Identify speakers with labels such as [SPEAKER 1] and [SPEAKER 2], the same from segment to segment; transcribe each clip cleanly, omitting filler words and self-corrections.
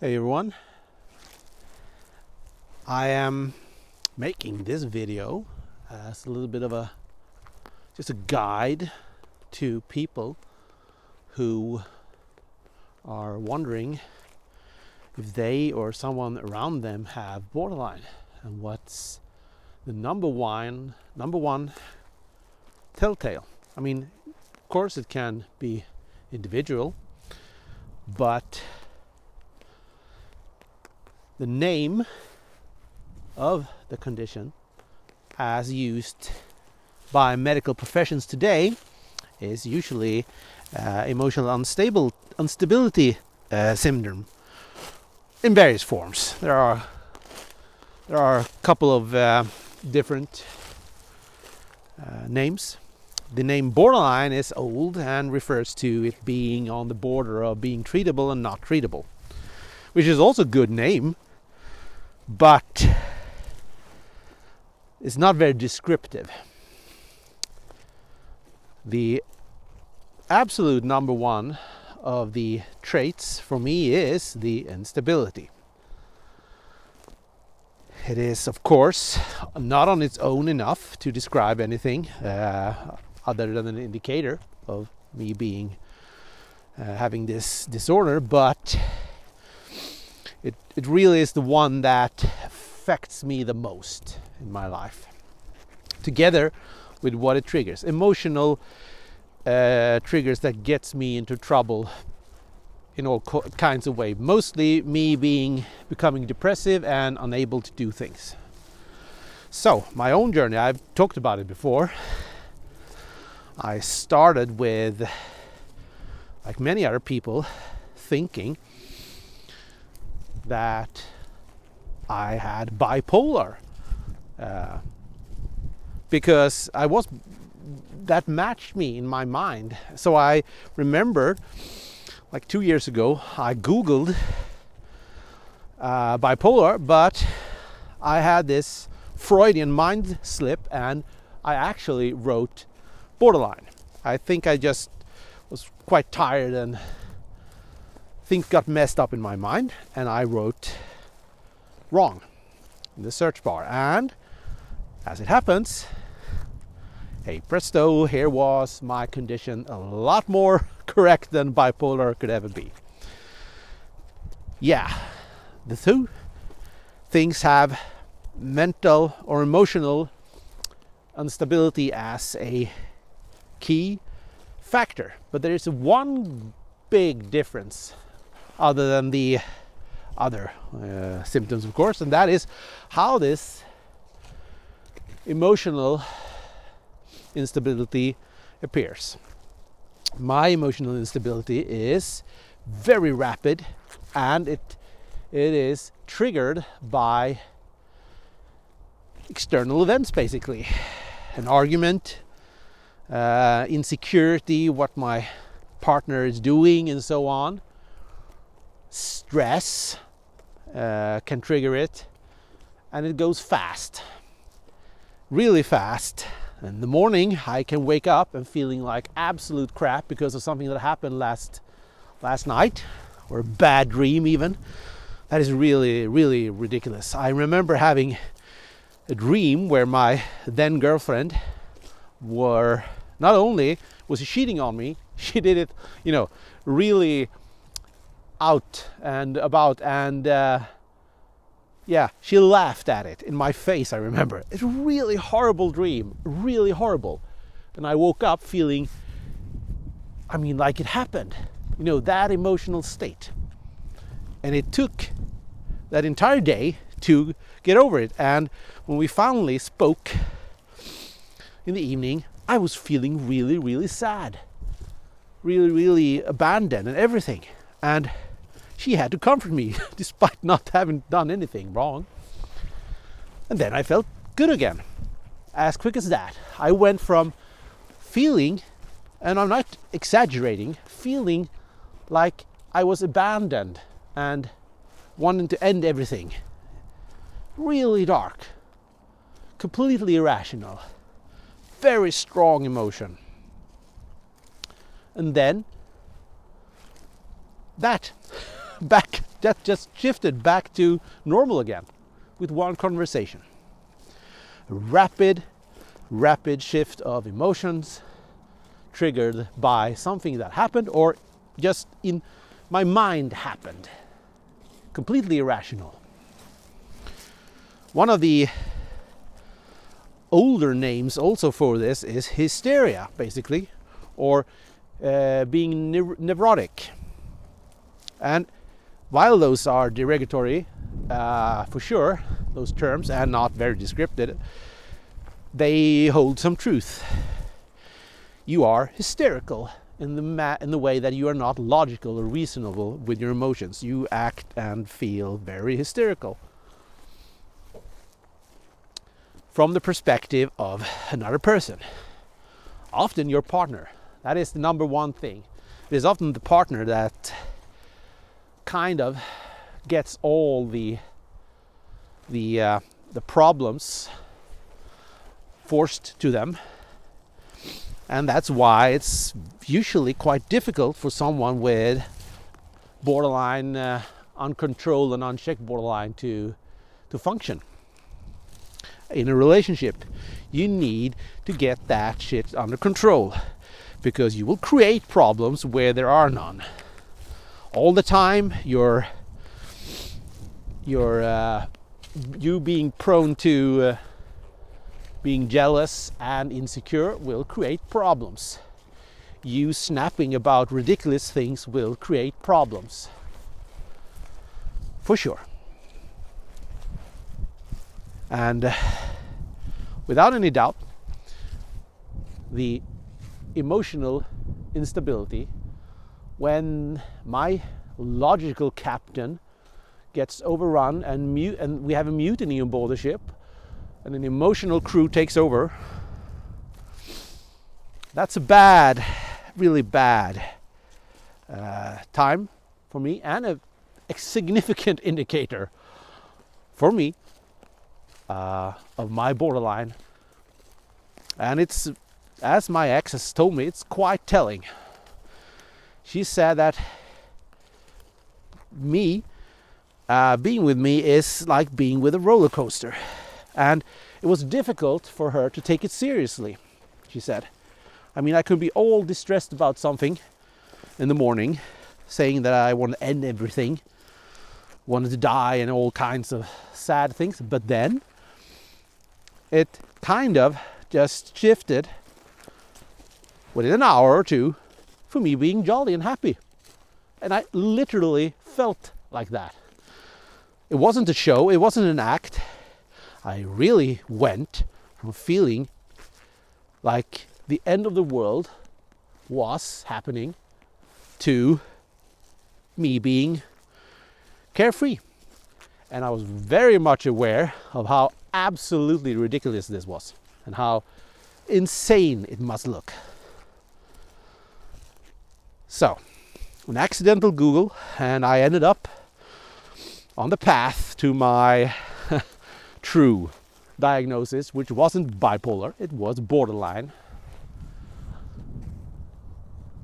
[SPEAKER 1] Hey everyone, I am making this video as a little bit of just a guide to people who are wondering if they or someone around them have borderline and what's the number one telltale. I mean, of course it can be individual, but the name of the condition as used by medical professions today is usually emotional instability syndrome in various forms. There are a couple of different names. The name borderline is old and refers to it being on the border of being treatable and not treatable, which is also a good name, but it's not very descriptive. The absolute number one of the traits for me is the instability. It is, of course, not on its own enough to describe anything other than an indicator of me being having this disorder, but it really is the one that affects me the most in my life, together with what it triggers. Emotional triggers that gets me into trouble in all kinds of ways. Mostly me becoming depressive and unable to do things. So, my own journey, I've talked about it before. I started with, like many other people, thinking that I had bipolar because that matched me in my mind. So I remember, like 2 years ago, I googled bipolar, but I had this Freudian mind slip and I actually wrote borderline. I think I just was quite tired and things got messed up in my mind, and I wrote wrong in the search bar. And as it happens, hey presto, here was my condition, a lot more correct than bipolar could ever be. Yeah, the two things have mental or emotional instability as a key factor, but there is one big difference other than the other symptoms, of course, and that is how this emotional instability appears. My emotional instability is very rapid, and it is triggered by external events, basically an argument, insecurity, what my partner is doing, and so on. Stress can trigger it, and it goes fast, really fast. In the morning I can wake up and feeling like absolute crap because of something that happened last night, or a bad dream even. That is really, really ridiculous. I remember having a dream where my then girlfriend not only was she cheating on me, she did it, really out and about, and she laughed at it in my face. I remember it's a really horrible dream, really horrible, and I woke up feeling, like it happened, that emotional state, and it took that entire day to get over it. And when we finally spoke in the evening, I was feeling really, really sad, really, really abandoned and everything, and she had to comfort me despite not having done anything wrong. And then I felt good again, as quick as that. I went from feeling, and I'm not exaggerating, feeling like I was abandoned and wanting to end everything. Really dark, completely irrational, very strong emotion. And then that back that just shifted back to normal again with one conversation. A rapid shift of emotions triggered by something that happened, or just in my mind happened. Completely irrational. One of the older names also for this is hysteria, basically, or being neurotic. And while those are derogatory, for sure, those terms, and not very descriptive, they hold some truth. You are hysterical in the way that you are not logical or reasonable with your emotions. You act and feel very hysterical from the perspective of another person, often your partner. That is the number one thing. It is often the partner that kind of gets all the problems forced to them, and that's why it's usually quite difficult for someone with borderline uncontrolled and unchecked borderline to function in a relationship. You need to get that shit under control, because you will create problems where there are none. All the time, you being prone to being jealous and insecure will create problems. You snapping about ridiculous things will create problems, for sure. And without any doubt, the emotional instability, when my logical captain gets overrun and we have a mutiny on board the ship, and an emotional crew takes over, that's a really bad time for me, and a significant indicator for me of my borderline. And it's, as my ex has told me, it's quite telling. She said that being with me is like being with a roller coaster, and it was difficult for her to take it seriously, she said. I mean, I could be all distressed about something in the morning, saying that I want to end everything, wanted to die, and all kinds of sad things, but then it kind of just shifted within an hour or two for me being jolly and happy. And I literally felt like that. It wasn't a show, it wasn't an act. I really went from feeling like the end of the world was happening to me being carefree. And I was very much aware of how absolutely ridiculous this was, and how insane it must look. So, an accidental Google, and I ended up on the path to my true diagnosis, which wasn't bipolar, it was borderline.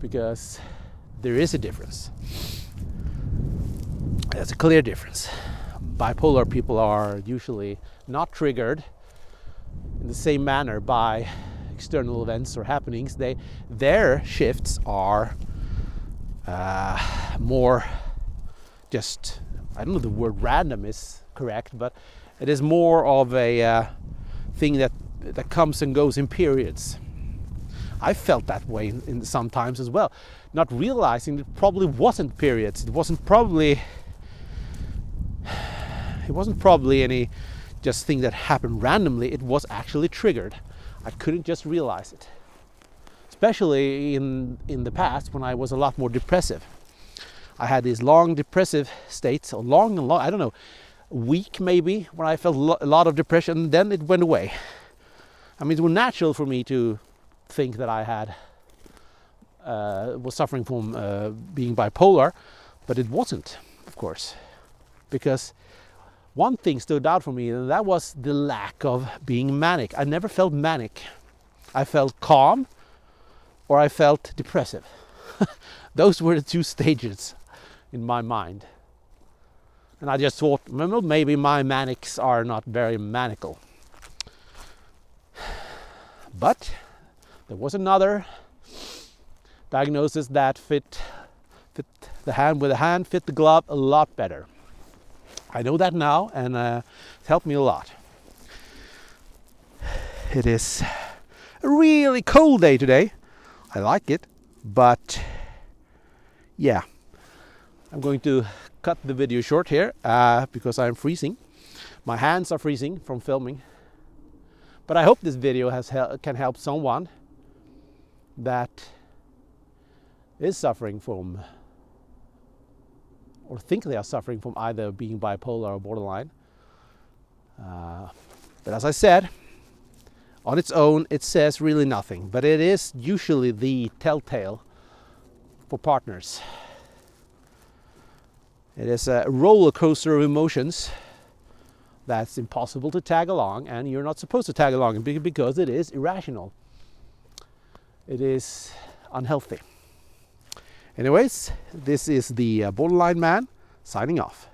[SPEAKER 1] Because there is a difference. There's a clear difference. Bipolar people are usually not triggered in the same manner by external events or happenings. Their shifts are more just, I don't know if the word random is correct, but it is more of a thing that comes and goes in periods. I felt that way in sometimes as well, not realizing it probably wasn't periods. It wasn't probably any just thing that happened randomly. It was actually triggered. I couldn't just realize it. Especially in the past, when I was a lot more depressive. I had these long depressive states, or long, I don't know, a week maybe, when I felt a lot of depression, and then it went away. I mean, it was natural for me to think that I had was suffering from being bipolar, but it wasn't, of course, because one thing stood out for me, and that was the lack of being manic. I never felt manic. I felt calm, or I felt depressive. Those were the two stages in my mind. And I just thought, well, maybe my manics are not very manical. But there was another diagnosis that fit the hand with the hand, fit the glove a lot better. I know that now, and it's helped me a lot. It is a really cold day today. I like it, but yeah, I'm going to cut the video short here because I'm freezing. My hands are freezing from filming. But I hope this video can help someone that is suffering from, or think they are suffering from, either being bipolar or borderline. But as I said, on its own it says really nothing, but it is usually the telltale for partners. It is a roller coaster of emotions that's impossible to tag along, and you're not supposed to tag along because it is irrational. It is unhealthy. Anyways, this is the Borderline Man signing off.